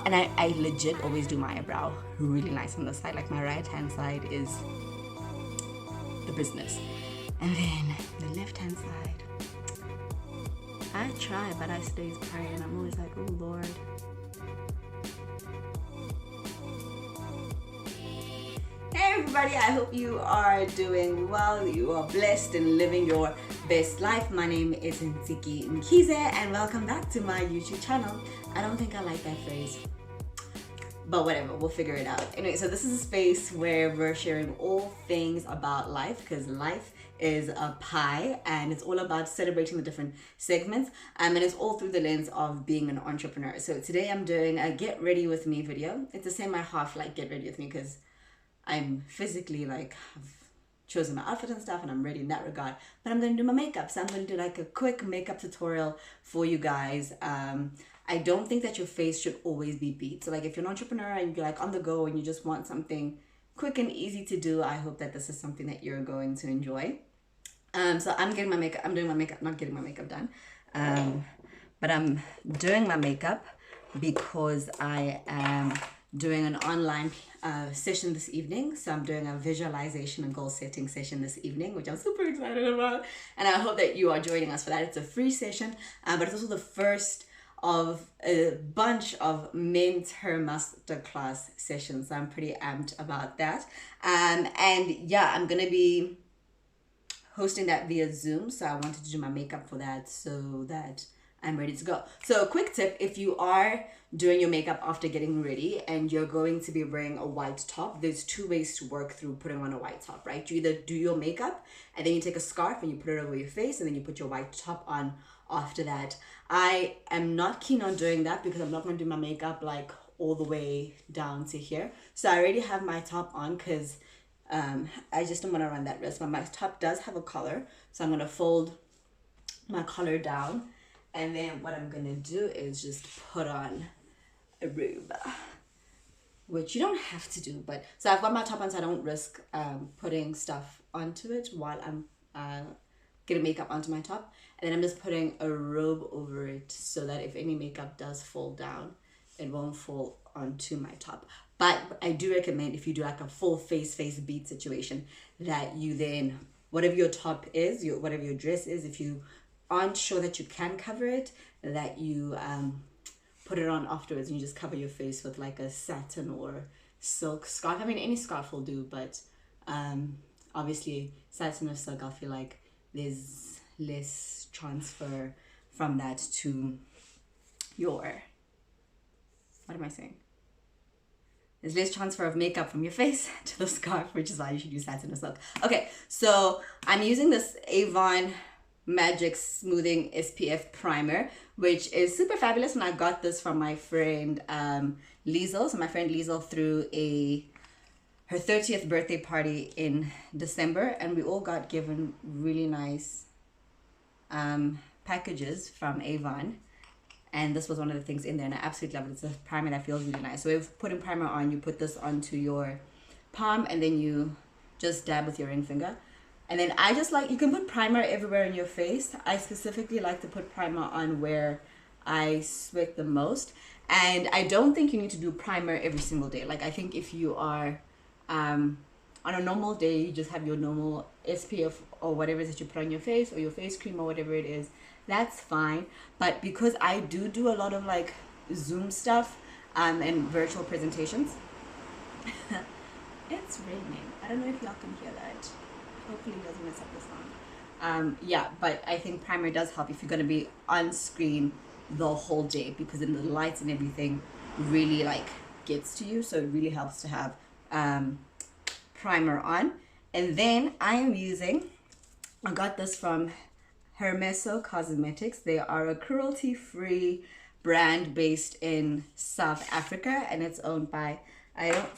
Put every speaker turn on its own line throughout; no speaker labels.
And I legit always do my eyebrow really nice on the side. Like my right hand side is the business. And then the left hand side, I try, but I stay praying. I'm always like, oh Lord. Hey everybody, I hope you are doing well. You are blessed and living your best life. My name is Ntsiki Mkize and welcome back to my YouTube channel. I don't think I like that phrase, but whatever, we'll figure it out. Anyway, so this is a space where we're sharing all things about life, because life is a pie and it's all about celebrating the different segments, and it's all through the lens of being an entrepreneur. So today I'm doing a get ready with me video. It's the same I half like get ready with me because I'm physically like, I've chosen my outfit and stuff and I'm ready in that regard, but I'm going to do my makeup. So I'm going to do like a quick makeup tutorial for you guys. I don't think that your face should always be beat. So like if you're an entrepreneur and you're like on the go and you just want something quick and easy to do, I hope that this is something that you're going to enjoy. So I'm doing my makeup, not getting my makeup done. But I'm doing my makeup because I am doing an online session this evening. So I'm doing a visualization and goal setting session this evening, which I'm super excited about. And I hope that you are joining us for that. It's a free session, but it's also the first of a bunch of MentHer masterclass sessions. So I'm pretty amped about that. And yeah, I'm going to be hosting that via Zoom. So I wanted to do my makeup for that so that I'm ready to go. So a quick tip, if you are doing your makeup after getting ready and you're going to be wearing a white top, there's two ways to work through putting on a white top, right? You either do your makeup and then you take a scarf and you put it over your face and then you put your white top on after that. I am not keen on doing that because I'm not going to do my makeup like all the way down to here. So I already have my top on because I just don't want to run that risk. But my top does have a collar, so I'm going to fold my collar down. And then what I'm going to do is just put on a robe, which you don't have to do. But so I've got my top on so I don't risk putting stuff onto it while I'm getting makeup onto my top. And then I'm just putting a robe over it so that if any makeup does fall down, it won't fall onto my top. But I do recommend if you do like a full face beat situation that you then, whatever your top is, whatever your dress is, if you aren't sure that you can cover it, that you put it on afterwards and you just cover your face with like a satin or silk scarf. I mean, any scarf will do, but obviously satin or silk, I feel like there's less transfer from that to your, what am I saying? There's less transfer of makeup from your face to the scarf, which is why you should use satin or silk. Okay, so I'm using this Avon Magic Smoothing SPF Primer, which is super fabulous. And I got this from my friend Liesel. So my friend Liesel threw her 30th birthday party in December, and we all got given really nice packages from Avon. And this was one of the things in there, and I absolutely love it. It's a primer that feels really nice. So if putting primer on, you put this onto your palm, and then you just dab with your ring finger. And then I just like, you can put primer everywhere in your face. I specifically like to put primer on where I sweat the most. And I don't think you need to do primer every single day. Like I think if you are on a normal day, you just have your normal SPF or whatever it is that you put on your face, or your face cream or whatever it is, that's fine. But because I do a lot of like Zoom stuff and virtual presentations, it's raining. I don't know if y'all can hear that. Hopefully it doesn't mess up the sound. Yeah, but I think primer does help if you're going to be on screen the whole day, because then the lights and everything really like gets to you. So it really helps to have primer on. And then I am using, I got this from Hermeso Cosmetics. They are a cruelty-free brand based in South Africa, and it's owned by, I don't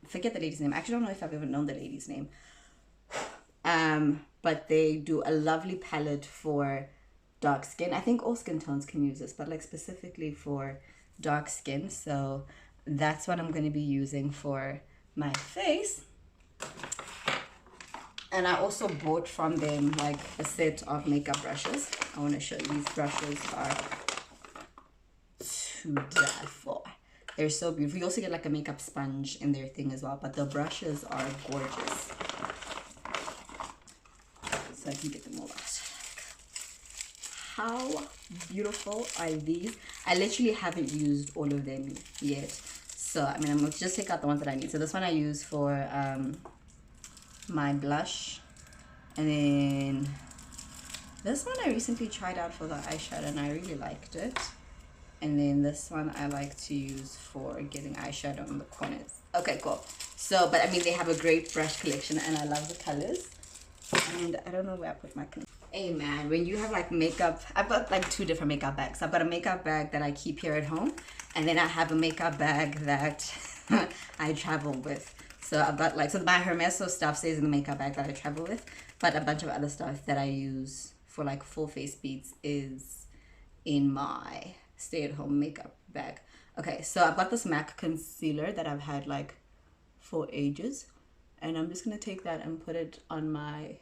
forget the lady's name. I actually don't know if I've ever known the lady's name. But they do a lovely palette for dark skin. I think all skin tones can use this, but like specifically for dark skin. So that's what I'm going to be using for my face. And I also bought from them like a set of makeup brushes. I want to show you, these brushes are to die for. They're so beautiful. You also get like a makeup sponge in their thing as well, but the brushes are gorgeous. So I can get them all out. How beautiful are these? I literally haven't used all of them yet. So, I mean, I'm going to just take out the ones that I need. So this one I use for my blush. And then this one I recently tried out for the eyeshadow and I really liked it. And then this one I like to use for getting eyeshadow on the corners. Okay, cool. So, but I mean, they have a great brush collection and I love the colors. And I don't know where I put my... Hey man, when you have like makeup, I've got like 2 different makeup bags. I've got a makeup bag that I keep here at home. And then I have a makeup bag that I travel with. So I've got like, so my Hermeso stuff stays in the makeup bag that I travel with. But a bunch of other stuff that I use for like full face beads is in my stay-at-home makeup bag. Okay, so I've got this MAC concealer that I've had like for ages. And I'm just going to take that and put it on my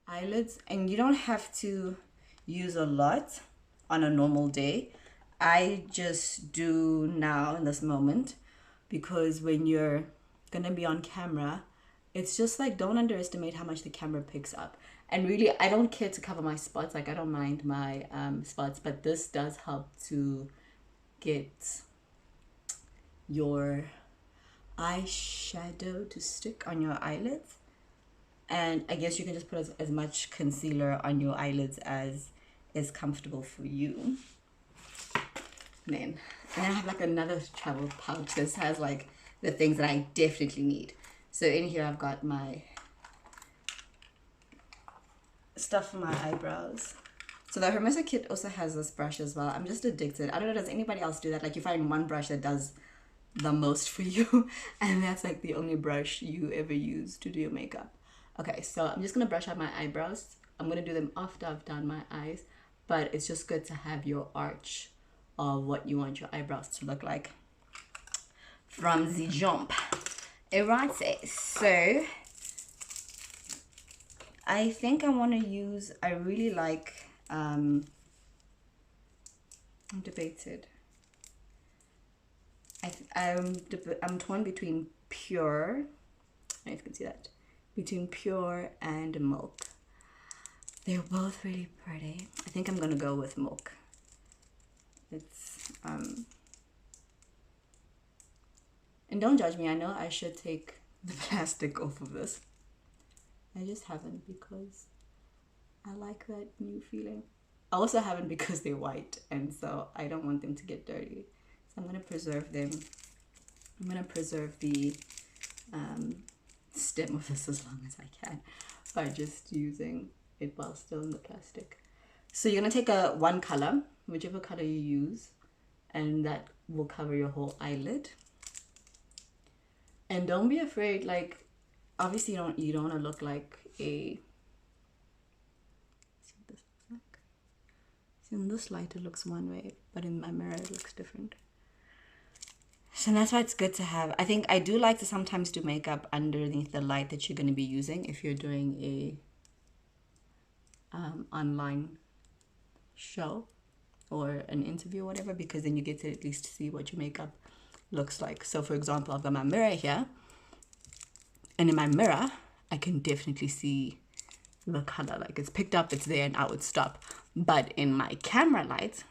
eyelids. And you don't have to use a lot on a normal day. I just do now in this moment because when you're going to be on camera, it's just like, don't underestimate how much the camera picks up. And really, I don't care to cover my spots. Like, I don't mind my spots, but this does help to get your eyeshadow to stick on your eyelids. And I guess you can just put as much concealer on your eyelids as is comfortable for you. And then I have like another travel pouch. This has like the things that I definitely need. So in here I've got my stuff for my eyebrows. So the Hermeso kit also has this brush as well. I'm just addicted. I don't know, does anybody else do that? Like you find one brush that does the most for you and that's like the only brush you ever use to do your makeup. Okay, so I'm just gonna brush out my eyebrows. I'm gonna do them after I've done my eyes, but it's just good to have your arch of what you want your eyebrows to look like from the jump. Alright, so I think I want to use, I really like, I'm debated. I'm torn between Pure, I don't know if you can see that, between Pure and Milk. They're both really pretty. I think I'm gonna go with Milk. It's and don't judge me, I know I should take the plastic off of this. I just haven't because I like that new feeling. I also haven't because they're white and so I don't want them to get dirty. So I'm gonna preserve them. I'm gonna preserve the stem of this as long as I can by just using it while still in the plastic. So you're gonna take one color, whichever color you use, and that will cover your whole eyelid. And don't be afraid, like obviously you don't want to look like a, see what this looks like. See, in this light it looks one way, but in my mirror it looks different. So that's why it's good to have. I think I do like to sometimes do makeup underneath the light that you're going to be using if you're doing a online show or an interview or whatever, because then you get to at least see what your makeup looks like. So for example, I've got my mirror here, and in my mirror I can definitely see the color, like it's picked up, it's there, and I would stop. But in my camera light,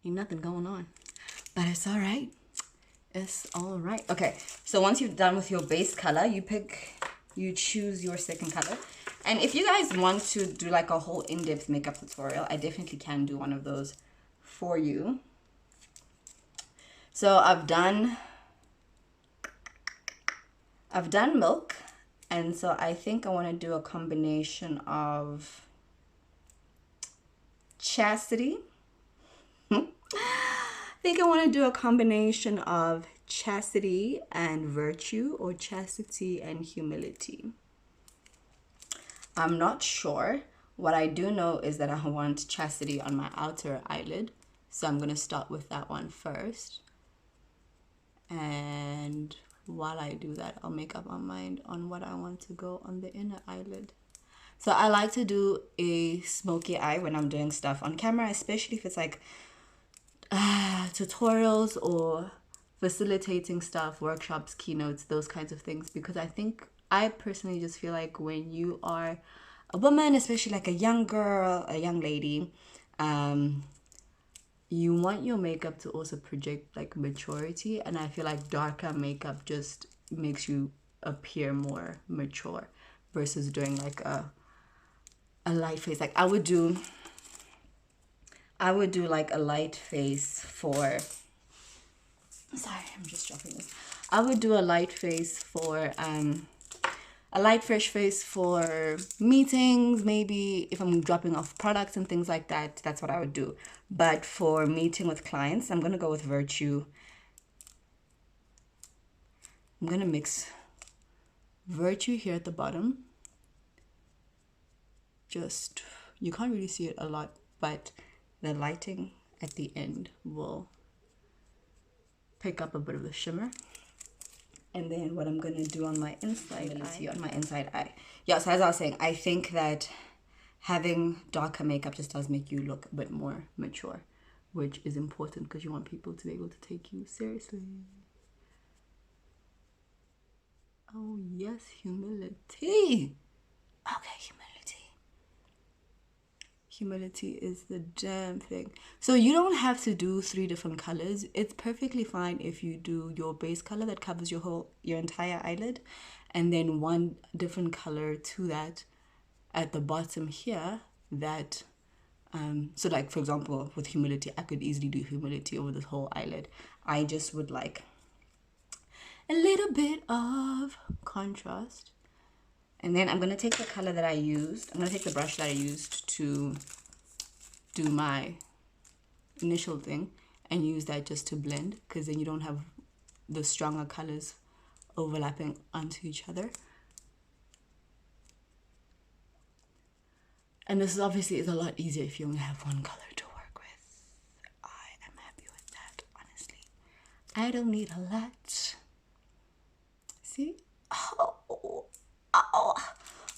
ain't nothing going on, but it's all right. It's all right. Okay, so once you're done with your base color, you choose your second color. And if you guys want to do like a whole in-depth makeup tutorial, I definitely can do one of those for you. So I've done Milk, and so I think I want to do a combination of Chastity. I think I want to do a combination of Chastity and Virtue, or Chastity and Humility. I'm not sure. What I do know is that I want Chastity on my outer eyelid, so I'm going to start with that one first. And while I do that, I'll make up my mind on what I want to go on the inner eyelid. So I like to do a smoky eye when I'm doing stuff on camera, especially if it's like tutorials or facilitating stuff, workshops, keynotes, those kinds of things. Because I personally just feel like when you are a woman, especially like a young girl, a young lady, you want your makeup to also project like maturity. And I feel like darker makeup just makes you appear more mature versus doing like a light face. Like I would do like a light face for, sorry, I'm just dropping this. I would do a light face for a light fresh face for meetings, maybe if I'm dropping off products and things like that. That's what I would do. But for meeting with clients, I'm gonna go with Virtue. I'm gonna mix Virtue here at the bottom. Just, you can't really see it a lot, but the lighting at the end will pick up a bit of the shimmer. And then what I'm going to do on my inside eye. Yeah, so as I was saying, I think that having darker makeup just does make you look a bit more mature, which is important because you want people to be able to take you seriously. Oh, yes, humility. Okay, humility. Humility is the damn thing. So you don't have to do 3 different colors. It's perfectly fine if you do your base color that covers your entire eyelid, and then 1 different color to that at the bottom here. That so like for example with humility, I could easily do humility over this whole eyelid. I just would like a little bit of contrast. And then I'm going to take the color that I used. I'm going to take the brush that I used to do my initial thing and use that just to blend, because then you don't have the stronger colors overlapping onto each other. And this is obviously is a lot easier if you only have 1 color to work with. I am happy with that, honestly. I don't need a lot. See? Oh,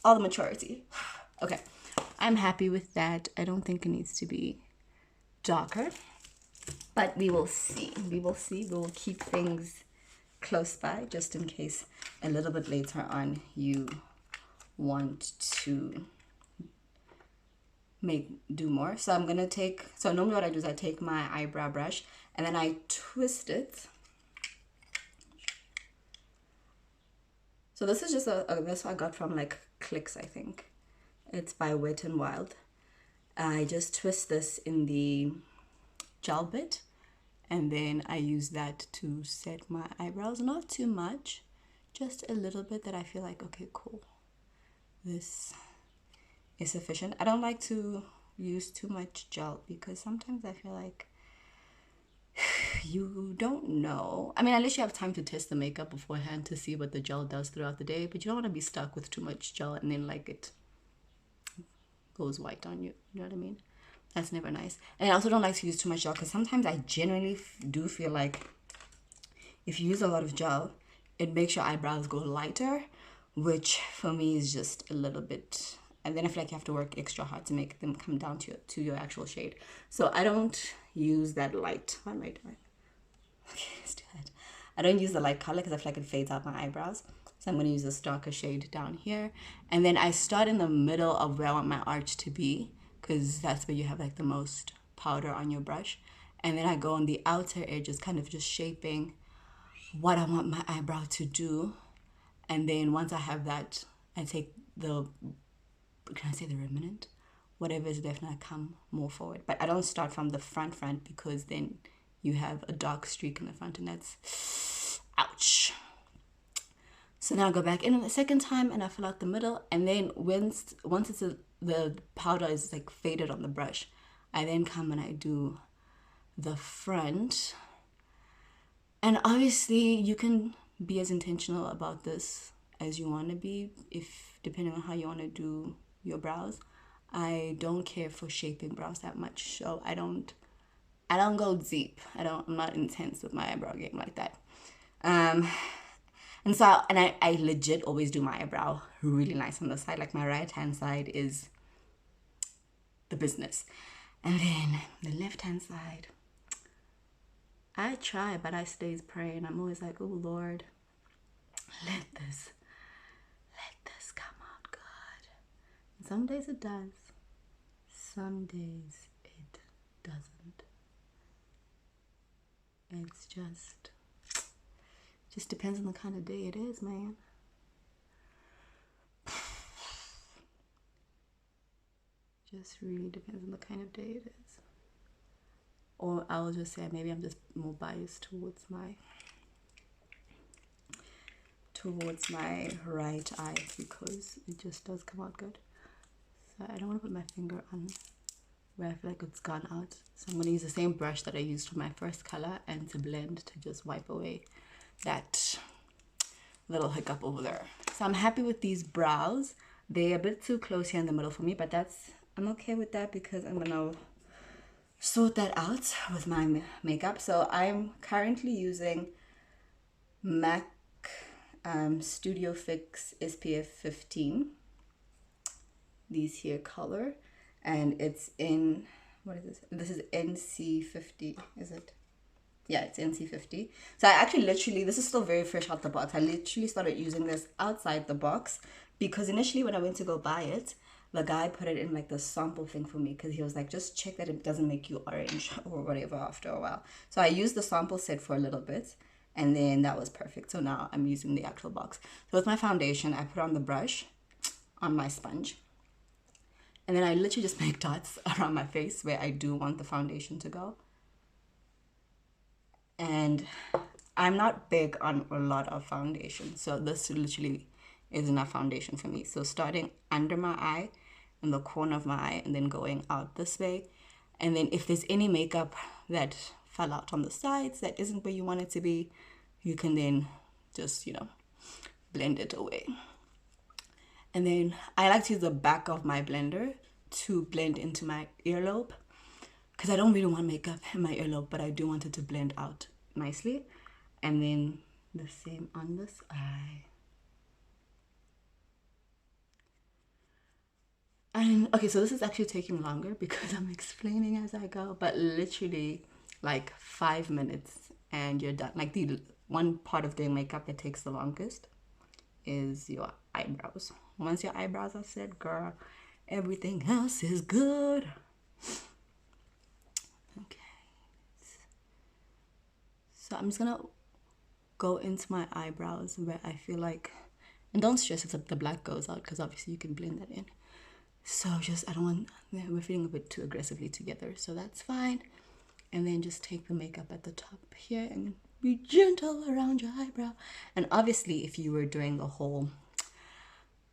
all the maturity. Okay, I'm happy with that. I don't think it needs to be darker, but we will see. We will keep things close by just in case a little bit later on you want to do more. So I'm gonna so normally what I do is I take my eyebrow brush and then I twist it. So this is just this I got from like Clicks, I think. It's by Wet n Wild. I just twist this in the gel bit, and then I use that to set my eyebrows. Not too much, just a little bit that I feel like, okay, cool, this is sufficient. I don't like to use too much gel because sometimes I feel like you don't know. I mean, unless you have time to test the makeup beforehand to see what the gel does throughout the day, but you don't want to be stuck with too much gel and then like it goes white on you. You know what I mean? That's never nice. And I also don't like to use too much gel because sometimes I genuinely do feel like if you use a lot of gel, it makes your eyebrows go lighter, which for me is just a little bit, and then I feel like you have to work extra hard to make them come down to your actual shade. So I don't use that light. What am I doing? Okay, let's do that. I don't use the light color because I feel like it fades out my eyebrows. So I'm going to use this darker shade down here. And then I start in the middle of where I want my arch to be, because that's where you have like the most powder on your brush. And then I go on the outer edges, kind of just shaping what I want my eyebrow to do. And then once I have that, I take the, can I say the remnant? Whatever is left, and I come more forward. But I don't start from the front because then you have a dark streak in the front, and that's ouch. So now I go back in the second time and I fill out the middle, and then once it's the powder is like faded on the brush, I then come and I do the front. And obviously you can be as intentional about this as you want to be, if depending on how you want to do your brows. I don't care for shaping brows that much, so I don't go deep. I'm not intense with my eyebrow game like that. And And so, and I legit always do my eyebrow really nice on the side. Like my right hand side is the business. And then the left hand side, I try, but I stays praying. I'm always like, oh Lord, let this come out good. And some days it does. Some days it doesn't. It's just depends on the kind of day it is, man. Just really depends on the kind of day it is. Or I'll just say maybe I'm just more biased towards my right eye because it just does come out good. So I don't want to put my finger on where I feel like it's gone out. So I'm going to use the same brush that I used for my first color and to blend to just wipe away that little hiccup over there. So I'm happy with these brows. They're a bit too close here in the middle for me, but I'm okay with that because I'm going to sort that out with my makeup. So I'm currently using MAC Studio Fix SPF 15, these here color, and it's in, what is this? This is NC50, is it? Yeah, it's NC50. So I actually literally, this is still very fresh out the box. I literally started using this outside the box because initially when I went to go buy it, the guy put it in like the sample thing for me because he was like, just check that it doesn't make you orange or whatever after a while. So I used the sample set for a little bit and then that was perfect. So now I'm using the actual box. So with my foundation, I put on the brush on my sponge. And then I literally just make dots around my face where I do want the foundation to go. And I'm not big on a lot of foundation. So this literally is enough foundation for me. So starting under my eye, in the corner of my eye, and then going out this way. And then if there's any makeup that fell out on the sides that isn't where you want it to be, you can then just, blend it away. And then I like to use the back of my blender to blend into my earlobe because I don't really want makeup in my earlobe, but I do want it to blend out nicely. And then the same on this eye. And okay, so this is actually taking longer because I'm explaining as I go, but literally like 5 minutes and you're done. Like the one part of doing makeup that takes the longest is your eyebrows. Once your eyebrows are set, girl, everything else is good. Okay. So I'm just gonna go into my eyebrows where I feel like, and don't stress if the black goes out because obviously you can blend that in. So I don't want, we're feeling a bit too aggressively together, so that's fine. And then just take the makeup at the top here and be gentle around your eyebrow. And obviously if you were doing the whole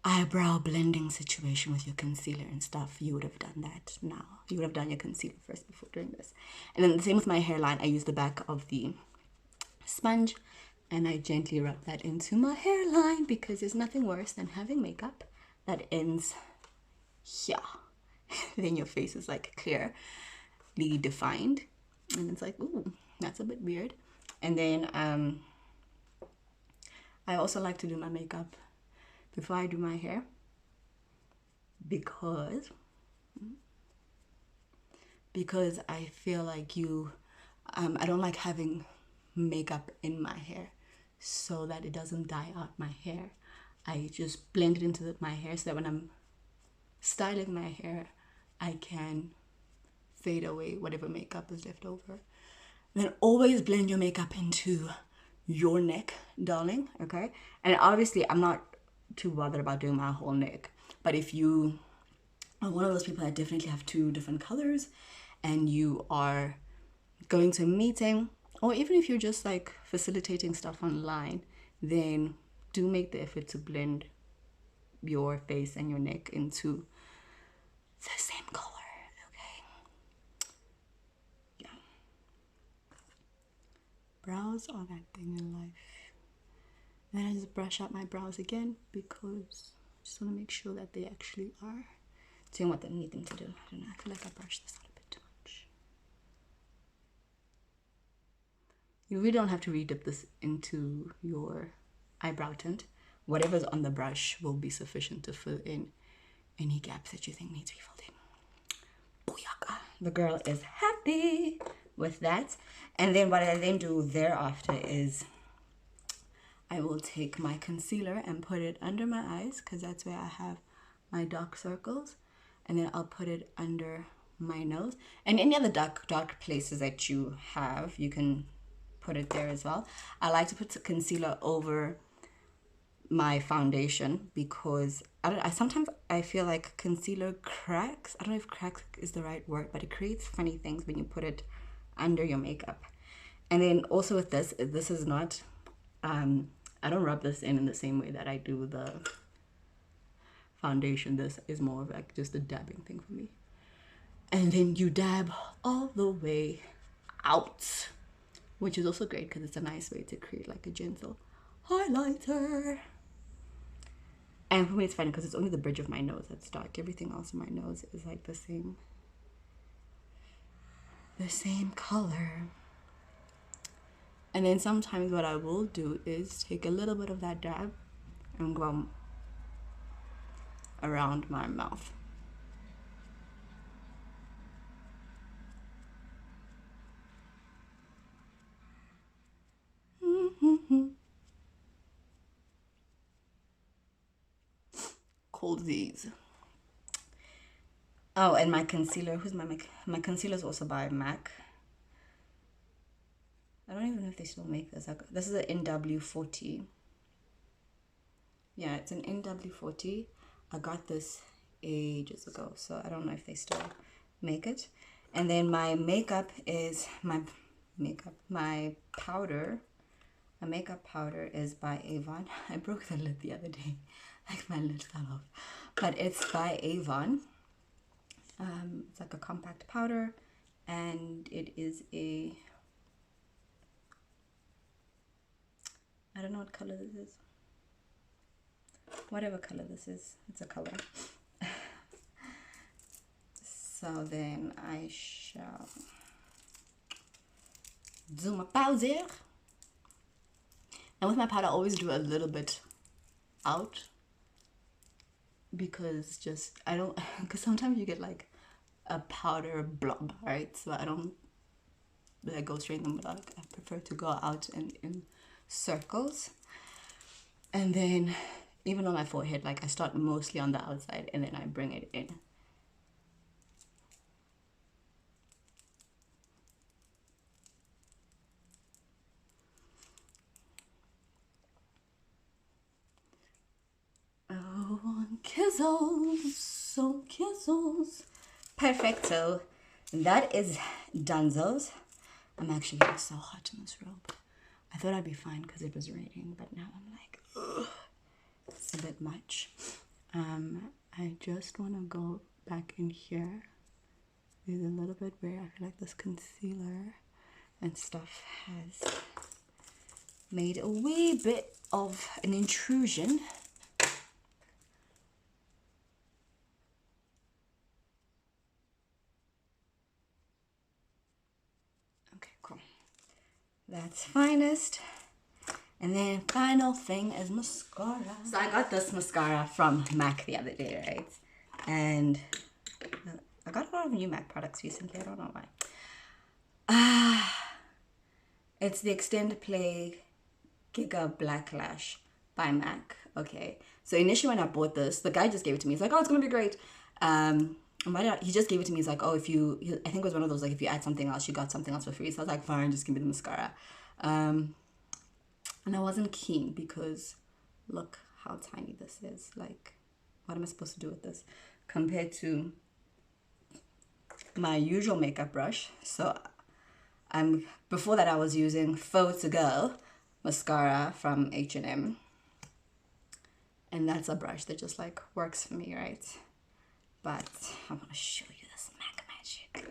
eyebrow blending situation with your concealer and stuff, you would have done that now. You would have done your concealer first before doing this. And then the same with my hairline. I use the back of the sponge and I gently rub that into my hairline because there's nothing worse than having makeup that ends here. Then your face is like clearly defined and it's like, ooh, that's a bit weird. And then I also like to do my makeup before I do my hair because I feel like I don't like having makeup in my hair so that it doesn't dye out my hair. I just blend it into my hair so that when I'm styling my hair, I can fade away whatever makeup is left over. Then always blend your makeup into your neck, darling, okay? And obviously, I'm not too bothered about doing my whole neck. But if you are one of those people that definitely have 2 different colors and you are going to a meeting, or even if you're just like facilitating stuff online, then do make the effort to blend your face and your neck into the same color, okay? Yeah. Brows are that thing in life. Then I just brush out my brows again because I just want to make sure that they actually are doing what they need them to do. I don't know, I feel like I brushed this out a bit too much. You really don't have to re-dip this into your eyebrow tint. Whatever's on the brush will be sufficient to fill in any gaps that you think need to be filled in. Booyaka. The girl is happy with that. And then what I then do thereafter is I will take my concealer and put it under my eyes, because that's where I have my dark circles. And then I'll put it under my nose. And any other dark places that you have, you can put it there as well. I like to put the concealer over my foundation because sometimes I feel like concealer cracks. I don't know if crack is the right word, but it creates funny things when you put it under your makeup. And then also with this is not I don't rub this in the same way that I do the foundation. This is more of like just a dabbing thing for me. And then you dab all the way out, which is also great because it's a nice way to create like a gentle highlighter. And for me it's funny because it's only the bridge of my nose that's dark. Everything else in my nose is like the same color. And then sometimes what I will do is take a little bit of that dab and go around my mouth. Called these. Oh, and my concealer. Who's my concealer is also by MAC. I don't even know if they still make this. This is an NW40. Yeah, it's an NW40. I got this ages ago, so I don't know if they still make it. And then my makeup is my powder. My makeup powder is by Avon. I broke the lid the other day. Like my lid fell off. But it's by Avon. It's like a compact powder, and it is a, I don't know what color this is. Whatever color this is, it's a color. So then I shall do my powder. And with my powder, I always do a little bit out, because because sometimes you get like a powder blob, right? So I don't like go straight in the middle. I prefer to go out in circles. And then even on my forehead, like I start mostly on the outside and then I bring it in. Oh, kizzles. Perfecto. That is Dunzo's. I'm actually getting so hot in this robe. I thought I'd be fine because it was raining, but now I'm like, ugh, it's a bit much. I just want to go back in here. There's a little bit where I feel like this concealer and stuff has made a wee bit of an intrusion. That's finest. And then final thing is mascara. So I got this mascara from MAC the other day, right? And I got a lot of new MAC products recently. I don't know why. It's the Extend Play Giga Black Lash by MAC. Okay. So initially when I bought this, the guy just gave it to me. He's like, oh, it's gonna be great. He just gave it to me. He's like, oh, I think it was one of those, like, if you add something else, you got something else for free. So I was like, fine, just give me the mascara. And I wasn't keen because look how tiny this is. Like, what am I supposed to do with this compared to my usual makeup brush? So before that I was using Faux Girl mascara from H&M. And that's a brush that just like works for me, right? But I'm gonna show you this MAC magic.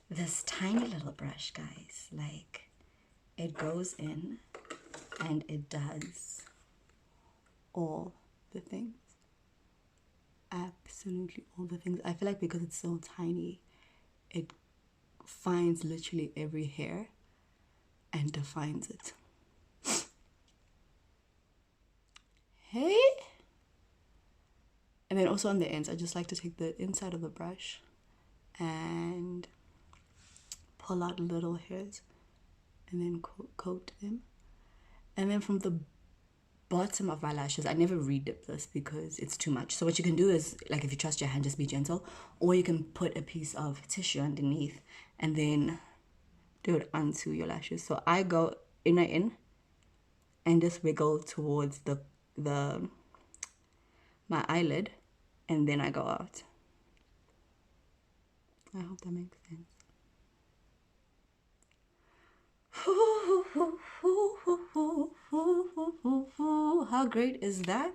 This tiny little brush, guys. Like, it goes in and it does all the things. Absolutely all the things. I feel like because it's so tiny, it finds literally every hair and defines it.
Okay. And then also on the ends, I just like to take the inside of the brush and pull out little hairs and then coat them. And then from the bottom of my lashes, I never re-dip this because it's too much. So what you can do is, like, if you trust your hand, just be gentle, or you can put a piece of tissue underneath and then do it onto your lashes. So I go inner in and just wiggle towards the my eyelid, and then I go out. I hope that makes sense. How great is that?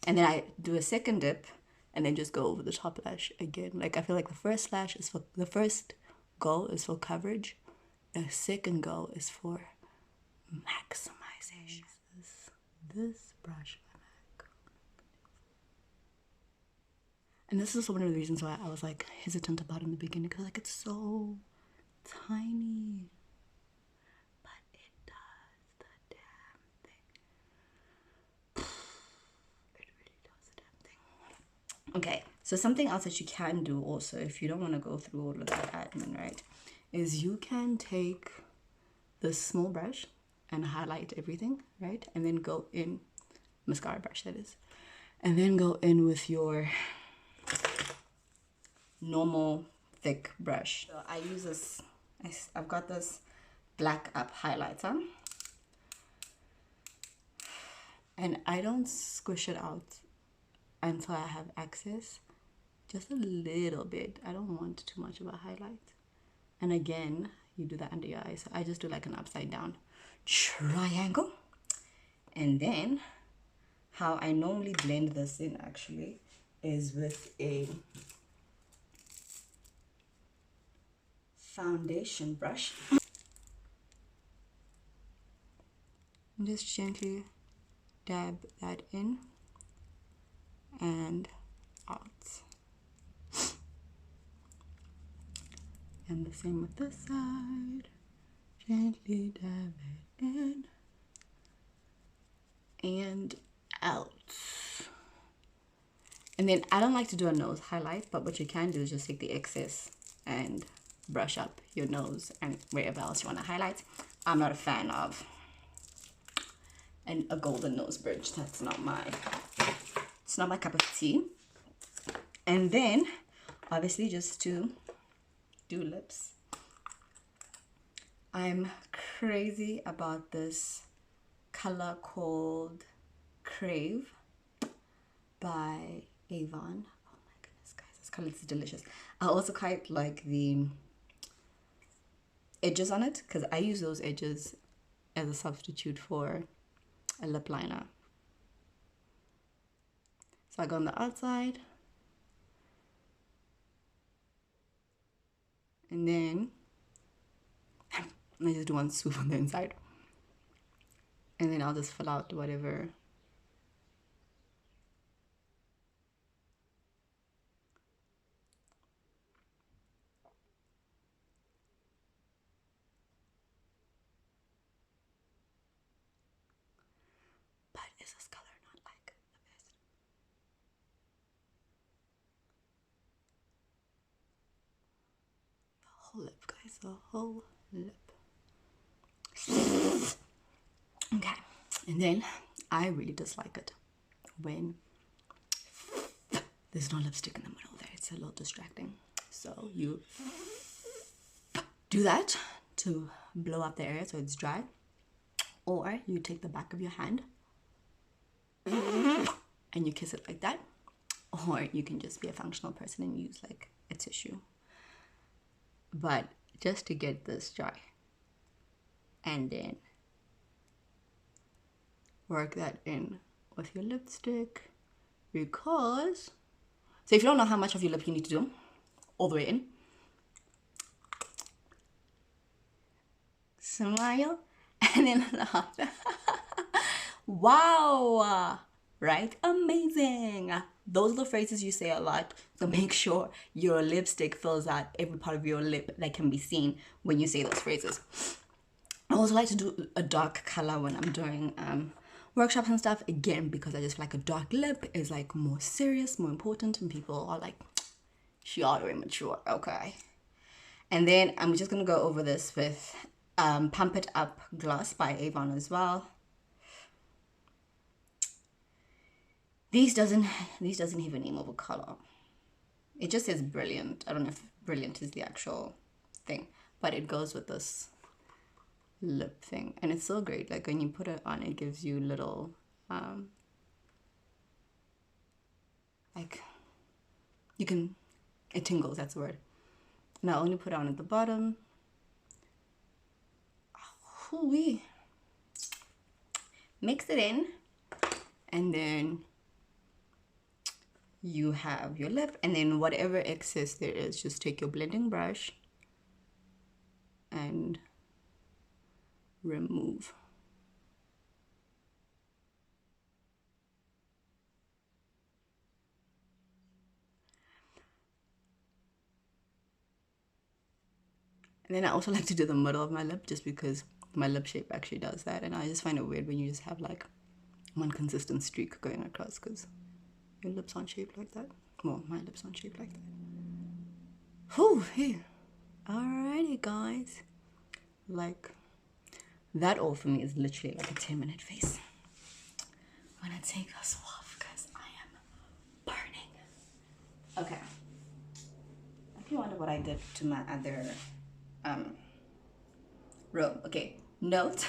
And then I do a second dip and then just go over the top lash again. Like, I feel like the first goal is for coverage. The second goal is for maximization. This brush. And this is one of the reasons why I was like hesitant about it in the beginning, because like it's so tiny. But it does the damn thing. It really does the damn thing. Okay, so something else that you can do also, if you don't want to go through all of that admin, right, is you can take this small brush and highlight everything, right? And then go in, mascara brush that is, and then go in with your normal thick brush. So I use this, I've got this black up highlighter, and I don't squish it out until I have access, just a little bit. I don't want too much of a highlight. And again, you do that under your eyes. So I just do like an upside down triangle. And then how I normally blend this in actually is with a foundation brush. And just gently dab that in and out. And the same with this side. Gently dab it in and out. And then I don't like to do a nose highlight, but what you can do is just take the excess and brush up your nose and wherever else you want to highlight. I'm not a fan of a golden nose bridge. It's not my cup of tea. And then obviously just to do lips, I'm crazy about this color called Crave by Avon. Oh my goodness, guys, this color is delicious. I also quite like the edges on it, because I use those edges as a substitute for a lip liner. So I go on the outside, and then I just do one swoop on the inside, and then I'll just fill out whatever is this color not like the best? The whole lip, guys, the whole lip. Okay, and then I really dislike it when there's no lipstick in the middle there. It's a little distracting. So you do that to blow up the area so it's dry, or you take the back of your hand and you kiss it like that, or you can just be a functional person and use like a tissue. But just to get this dry, and then work that in with your lipstick, because so if you don't know how much of your lip you need to do all the way in, smile and then laugh. Wow, right? Amazing. Those are the phrases you say a lot, so make sure your lipstick fills out every part of your lip that can be seen when you say those phrases. I also like to do a dark color when I'm doing workshops and stuff, again, because I just feel like a dark lip is like more serious, more important, and people are like, she all immature, okay. And then I'm just gonna go over this with Pump It Up gloss by Avon as well. These doesn't have a name of a color. It just says brilliant. I don't know if brilliant is the actual thing, but it goes with this lip thing, and it's so great. Like when you put it on, it gives you little like it tingles, that's the word. And I only put it on at the bottom. Hoo-wee. Mix it in, and then you have your lip, and then whatever excess there is, just take your blending brush and remove. And then I also like to do the middle of my lip, just because my lip shape actually does that, and I just find it weird when you just have like one consistent streak going across, because your lips aren't shaped like that. Well, my lips aren't shaped like that. Whew, hey. Alrighty, guys. Like, that all for me is literally like a 10-minute face. I'm gonna take this off because I am burning. Okay. If you wonder what I did to my other robe, okay. Note,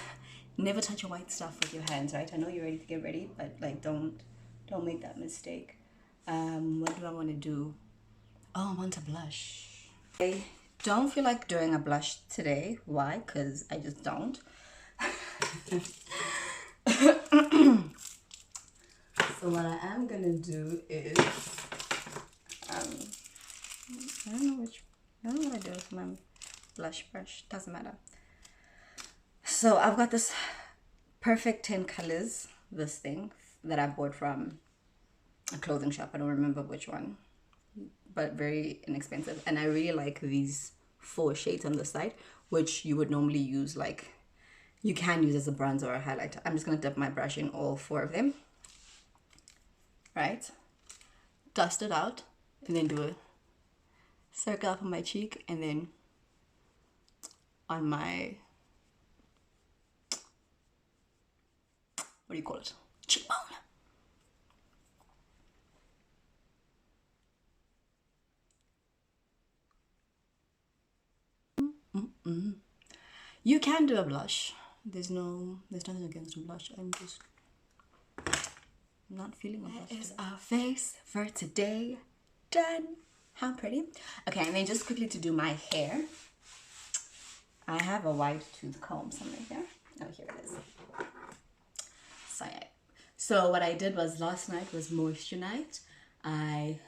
never touch your white stuff with your hands, right? I know you're ready to get ready, but like don't make that mistake. What do I want to do? Oh, I want to blush. I don't feel like doing a blush today. Why? Because I just don't. So what I am gonna do is I don't know what I do with my blush brush. Doesn't matter. So I've got this Perfect 10 Colors, this thing that I bought from a clothing shop. I don't remember which one, but very inexpensive. And I really like these 4 shades on the side, which you would normally use, like you can use as a bronzer or a highlighter. I'm just gonna dip my brush in all 4 of them, right? Dust it out, and then do a circle up on my cheek, and then on my, what do you call it? Cheekbone. You can do a blush. There's nothing against a blush. I'm just not feeling a blush. That is our face for today. Done. How pretty. Okay, and then just quickly to do my hair. I have a white tooth comb somewhere here. Oh, here it is. So what I did was last night was moisture night. I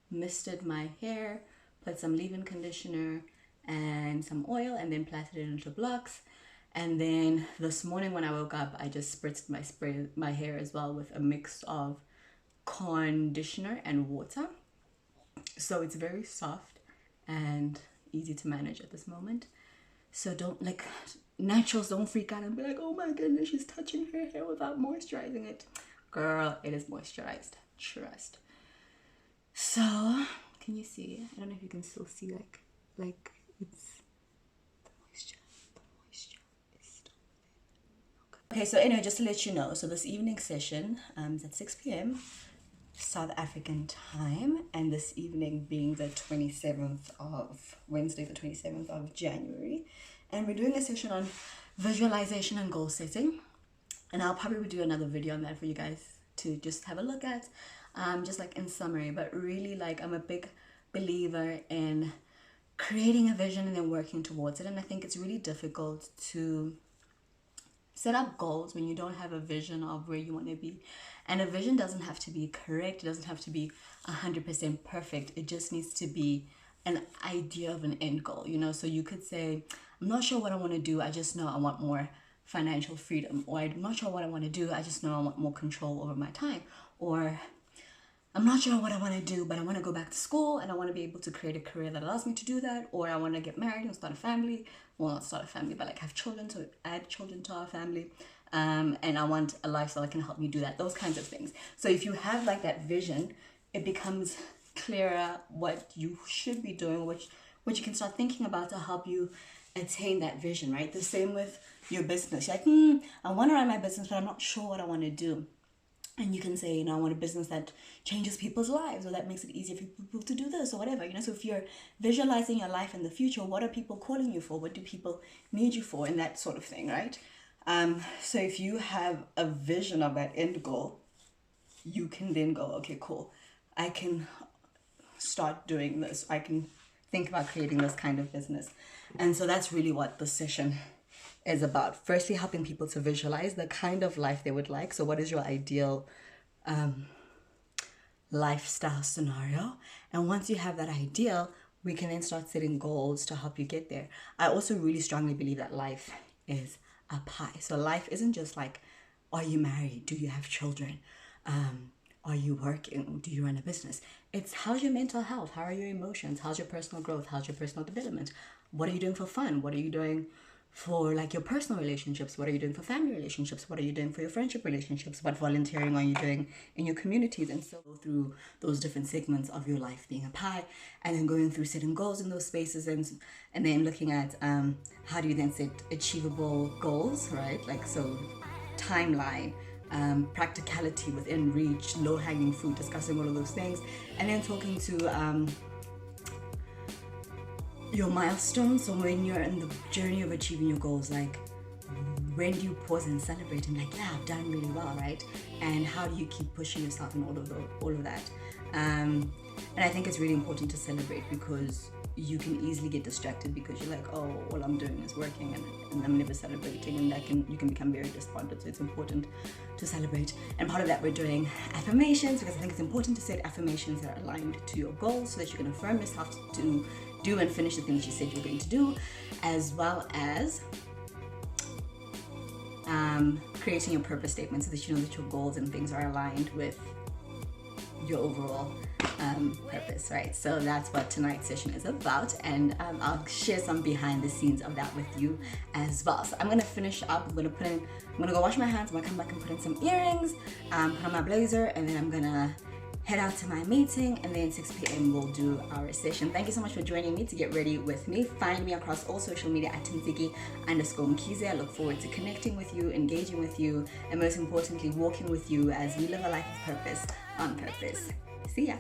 misted my hair, put some leave-in conditioner and some oil, and then plaited it into blocks. And then this morning when I woke up, I just spritzed my hair as well with a mix of conditioner and water. So it's very soft and easy to manage at this moment. So don't, like, naturals, don't freak out and be like, oh my goodness, she's touching her hair without moisturizing it. Girl, it is moisturized. Trust. So, can you see? I don't know if you can still see, like it's the moisture is still there. Okay, so anyway, just to let you know, so this evening session is at 6 p.m. South African time, and this evening being the 27th of Wednesday, the 27th of January, and we're doing a session on visualization and goal setting, and I'll probably do another video on that for you guys to just have a look at, just like in summary. But really, like, I'm a big believer in creating a vision and then working towards it, and I think it's really difficult to set up goals when you don't have a vision of where you want to be. And a vision doesn't have to be correct. It doesn't have to be 100% perfect. It just needs to be an idea of an end goal, you know? So you could say, I'm not sure what I want to do. I just know I want more financial freedom. Or I'm not sure what I want to do. I just know I want more control over my time. Or I'm not sure what I want to do, but I want to go back to school and I want to be able to create a career that allows me to do that. Or I want to get married and start a family. Well, not start a family, but like have children, to add children to our family.
and I want a lifestyle that can help me do that, those kinds of things. So if you have like that vision, it becomes clearer what you should be doing, what you can start thinking about to help you attain that vision, right? The same with your business. You're like, I want to run my business, but I'm not sure what I want to do. And you can say, I want a business that changes people's lives, or that makes it easier for people to do this, or whatever. So if you're visualizing your life in the future, what are people calling you for? What do people need you for? And that sort of thing, right? So if you have a vision of that end goal, you can then go, okay, cool. I can start doing this. I can think about creating this kind of business. And so that's really what the session is about. Firstly, helping people to visualize the kind of life they would like. So what is your ideal lifestyle scenario? And once you have that ideal, we can then start setting goals to help you get there. I also really strongly believe that life is a pie. So life isn't just like, are you married? Do you have children? Are you working? Do you run a business? It's how's your mental health? How are your emotions? How's your personal growth? How's your personal development? What are you doing for fun? What are you doing for like your personal relationships? What are you doing for family relationships? What are you doing for your friendship relationships? What volunteering are you doing in your communities? And so go through those different segments of your life being a pie, and then going through setting goals in those spaces, and then looking at how do you then set achievable goals, right? Like, so timeline, practicality, within reach, low-hanging fruit, discussing all of those things, and then talking to your milestones. So when you're in the journey of achieving your goals, like, when do you pause and celebrate and like, yeah, I've done really well, right? And how do you keep pushing yourself in all of that? And I think it's really important to celebrate, because you can easily get distracted because you're like, oh, all I'm doing is working and I'm never celebrating, and you can become very despondent. So it's important to celebrate. And part of that, we're doing affirmations, because I think it's important to set affirmations that are aligned to your goals, so that you can affirm yourself to do and finish the things you said you're going to do, as well as creating your purpose statement, so that you know that your goals and things are aligned with your overall purpose, right? So that's what tonight's session is about, and I'll share some behind the scenes of that with you as well. So I'm gonna finish up. I'm gonna go wash my hands. I'm gonna come back and put in some earrings, put on my blazer, and then I'm gonna head out to my meeting, and then 6 p.m. we'll do our session. Thank you so much for joining me to get ready with me. Find me across all social media at @Ntiki_Mkhize. I look forward to connecting with you, engaging with you, and most importantly, walking with you as we live a life of purpose on purpose. See ya.